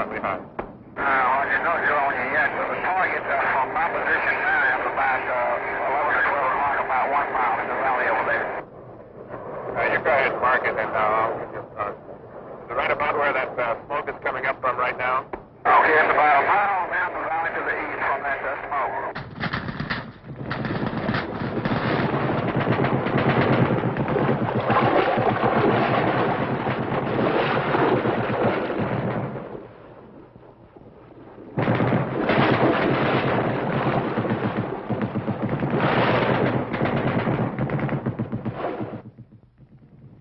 friendly hut. Well, you don't know on you yet, but the target from my position now is about 11 or 12 o'clock, about 1 mile in the valley over there. You go ahead and mark it, and I'll give you is it right about where that smoke is coming up from right now? Okay, it's about a mile down the valley to the east from that smoke.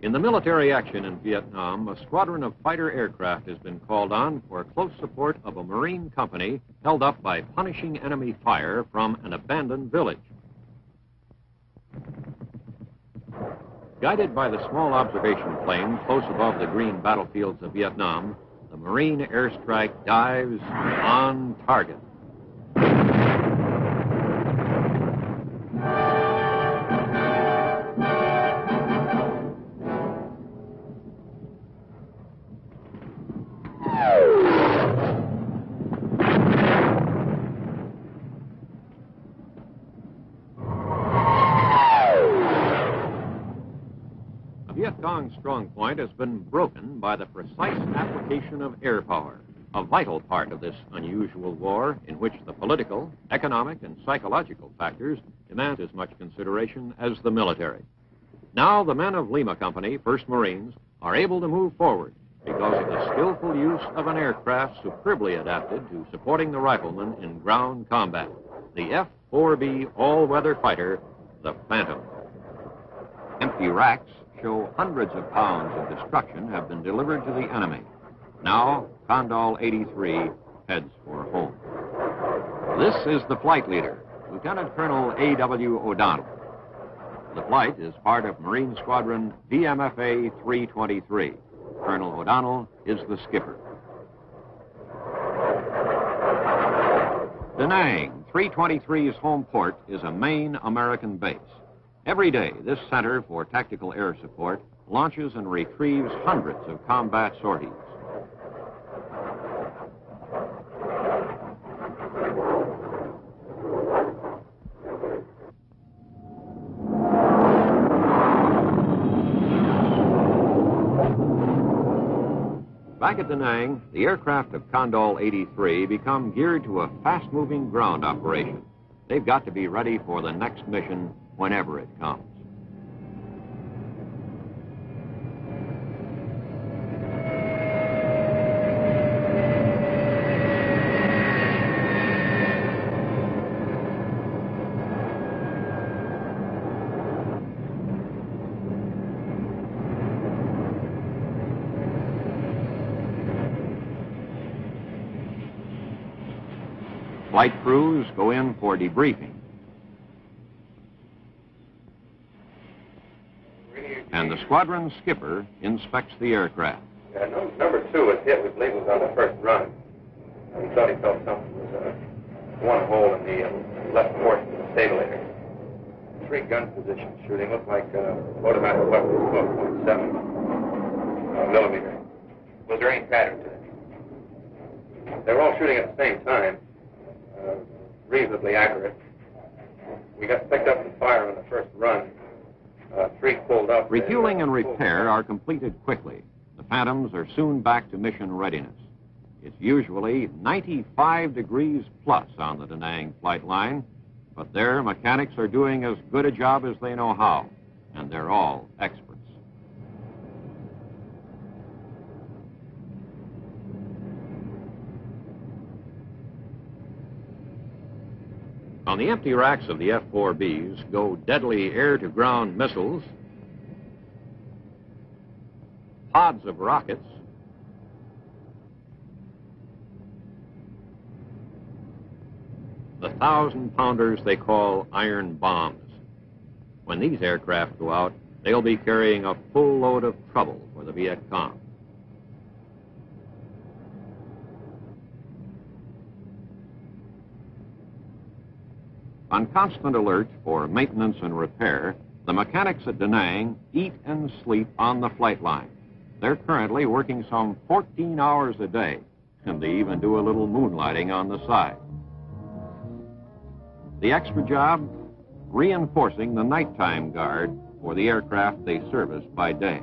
In the military action in Vietnam, a squadron of fighter aircraft has been called on for close support of a Marine company held up by punishing enemy fire from an abandoned village. Guided by the small observation plane close above the green battlefields of Vietnam, the Marine airstrike dives on target. Vietcong's strong point has been broken by the precise application of air power, a vital part of this unusual war in which the political, economic, and psychological factors demand as much consideration as the military. Now the men of Lima Company, 1st Marines, are able to move forward because of the skillful use of an aircraft superbly adapted to supporting the riflemen in ground combat, the F-4B all-weather fighter, the Phantom. Empty racks show hundreds of pounds of destruction have been delivered to the enemy. Now, Condal 83 heads for home. This is the flight leader, Lieutenant Colonel A.W. O'Donnell. The flight is part of Marine Squadron VMFA 323. Colonel O'Donnell is the skipper. Da Nang, 323's home port, is a main American base. Every day, this Center for Tactical Air Support launches and retrieves hundreds of combat sorties. Back at Da Nang, the aircraft of Condal 83 become geared to a fast-moving ground operation. They've got to be ready for the next mission whenever it comes. Flight crews go in for debriefing. And the squadron skipper inspects the aircraft. Number 2 was hit, we believe, was on the first run. He thought he felt something was one hole in the left portion of the stabilizer. 3 gun position shooting, looked like automatic weapon, 12.7 millimeter. Was there any pattern to it? They were all shooting at the same time, reasonably accurate. We got picked up and fire on the first run. 3 pulled up. Refueling and repair are completed quickly. The Phantoms are soon back to mission readiness. It's usually 95 degrees plus on the Da Nang flight line, but their mechanics are doing as good a job as they know how, and they're all experts. On the empty racks of the F-4Bs go deadly air-to-ground missiles, pods of rockets, the 1,000-pounders they call iron bombs. When these aircraft go out, they'll be carrying a full load of trouble for the Vietcong. On constant alert for maintenance and repair, the mechanics at Da Nang eat and sleep on the flight line. They're currently working some 14 hours a day, and they even do a little moonlighting on the side. The extra job? Reinforcing the nighttime guard for the aircraft they service by day.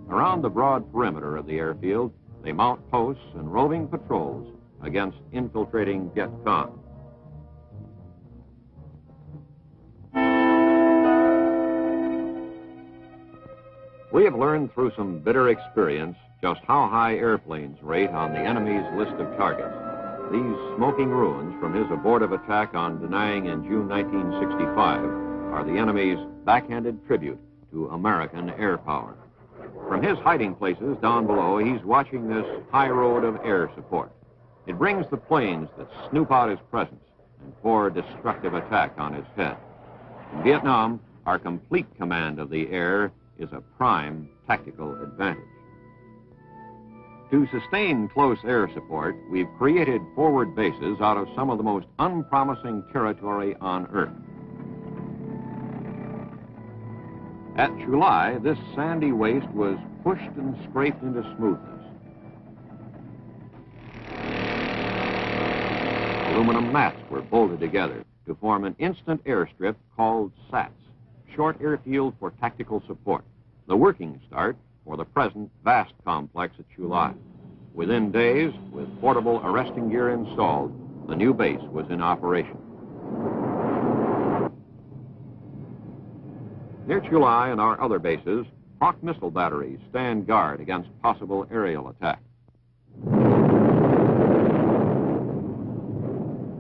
Around the broad perimeter of the airfield, they mount posts and roving patrols against infiltrating Vietcon. We have learned through some bitter experience just how high airplanes rate on the enemy's list of targets. These smoking ruins from his abortive attack on Da Nang in June 1965 are the enemy's backhanded tribute to American air power. From his hiding places down below, he's watching this high road of air support. It brings the planes that snoop out his presence and pour destructive attack on his head. In Vietnam, our complete command of the air is a prime tactical advantage. To sustain close air support, we've created forward bases out of some of the most unpromising territory on Earth. At Chulai, this sandy waste was pushed and scraped into smoothness. Aluminum mats were bolted together to form an instant airstrip called SATS, Short Airfield for Tactical Support, the working start for the present vast complex at Chulai. Within days, with portable arresting gear installed, the new base was in operation. Near Chulai and our other bases, Hawk missile batteries stand guard against possible aerial attack.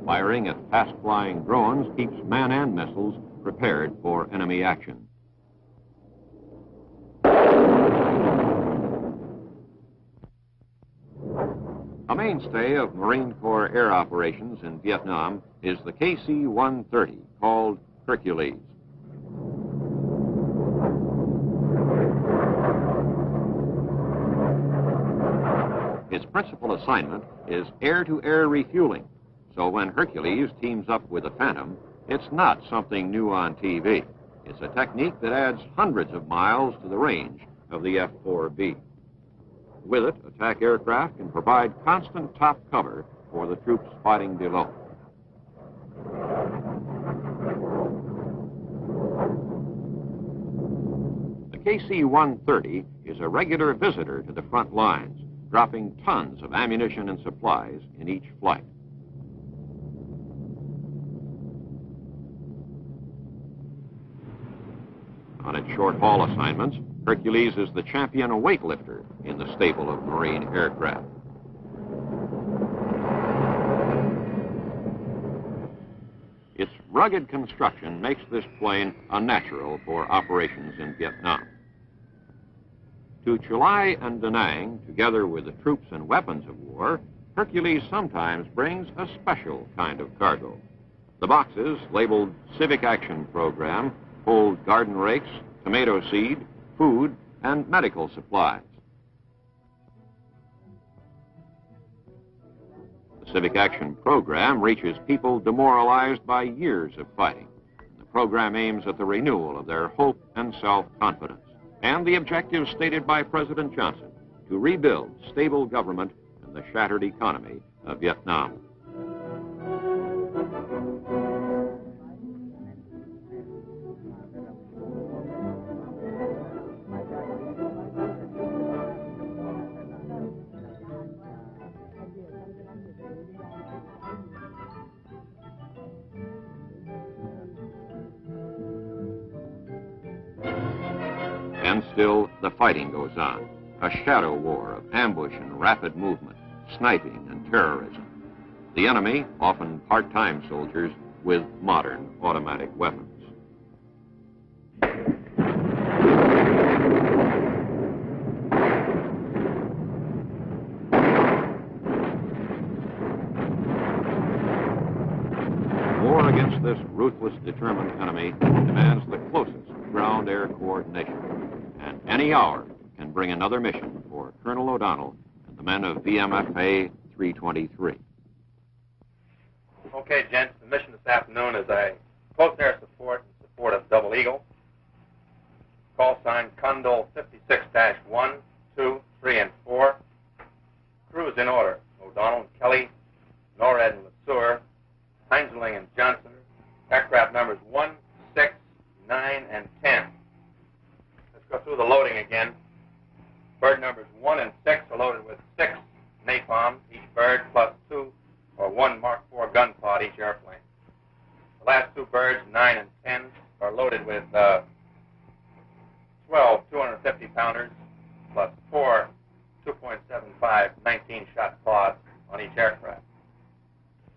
Firing at fast-flying drones keeps men and missiles prepared for enemy action. A mainstay of Marine Corps air operations in Vietnam is the KC-130, called Hercules. Its principal assignment is air-to-air refueling, so when Hercules teams up with the Phantom, it's not something new on TV. It's a technique that adds hundreds of miles to the range of the F-4B. With it, attack aircraft can provide constant top cover for the troops fighting below. The KC-130 is a regular visitor to the front lines, dropping tons of ammunition and supplies in each flight. On its short-haul assignments, Hercules is the champion weightlifter in the stable of Marine aircraft. Its rugged construction makes this plane unnatural for operations in Vietnam. To Chulai and Da Nang, together with the troops and weapons of war, Hercules sometimes brings a special kind of cargo. The boxes, labeled Civic Action Program, hold garden rakes, tomato seed, food, and medical supplies. The Civic Action Program reaches people demoralized by years of fighting. The program aims at the renewal of their hope and self-confidence, and the objective stated by President Johnson, to rebuild stable government and the shattered economy of Vietnam. And still, the fighting goes on. A shadow war of ambush and rapid movement, sniping and terrorism. The enemy, often part-time soldiers, with modern automatic weapons. War against this ruthless, determined enemy demands the closest ground-air coordination. And any hour can bring another mission for Colonel O'Donnell and the men of VMFA 323. Okay, gents, the mission this afternoon is a close air support in support of Double Eagle. Call sign Condol 56-1, 2, 3, and 4. Crews in order. O'Donnell and Kelly, Norred and LeSueur, Heinzling and Johnson, aircraft numbers 1, 6, 9, and 10. Let's go through the loading again. Bird numbers 1 and 6 are loaded with 6 napalm, each bird, plus 2 or 1 Mark IV gun pod each airplane. The last 2 birds, 9 and 10, are loaded with 12 250-pounders, plus 4 2.75 19-shot pods on each aircraft.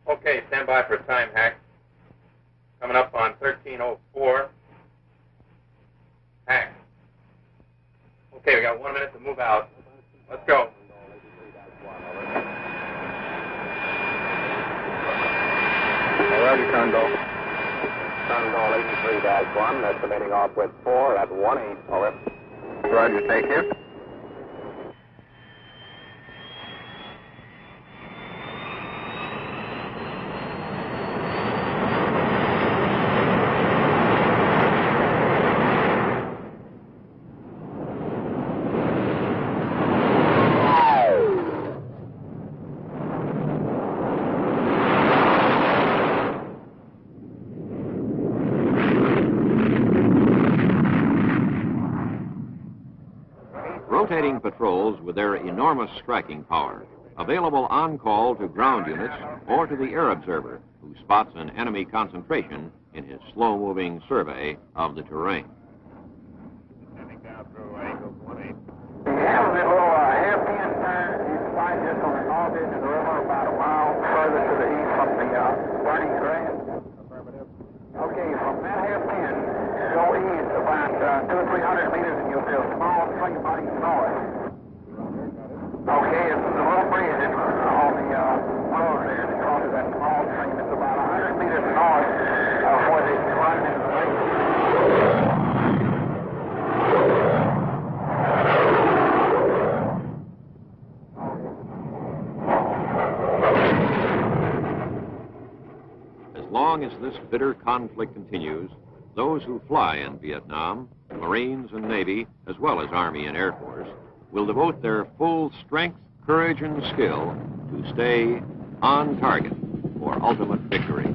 Okay, stand by for a time hack. Coming up on 13:04. Hack. Okay, we got 1 minute to move out. Let's go. Roger, Condor. Condor 83-1, estimating off with 4 at 1-8. Over. Roger, take care. Rotating patrols with their enormous striking power, available on call to ground units or to the air observer who spots an enemy concentration in his slow-moving survey of the terrain. Heading down through angles 1-8. We have a little hairpin turn. You can find this on the north edge of the river, about a mile further to the east from the burning grass. Affirmative. Okay, from that hairpin, go east about 200 or 300 meters, and you'll see a small string of bodies north. Okay, it's a little bridge on the road there that crosses that small stream. It's about 100 meters north of where they run into the lake. As long as this bitter conflict continues, those who fly in Vietnam, Marines and Navy, as well as Army and Air Force, will devote their full strength, courage, and skill to stay on target for ultimate victory.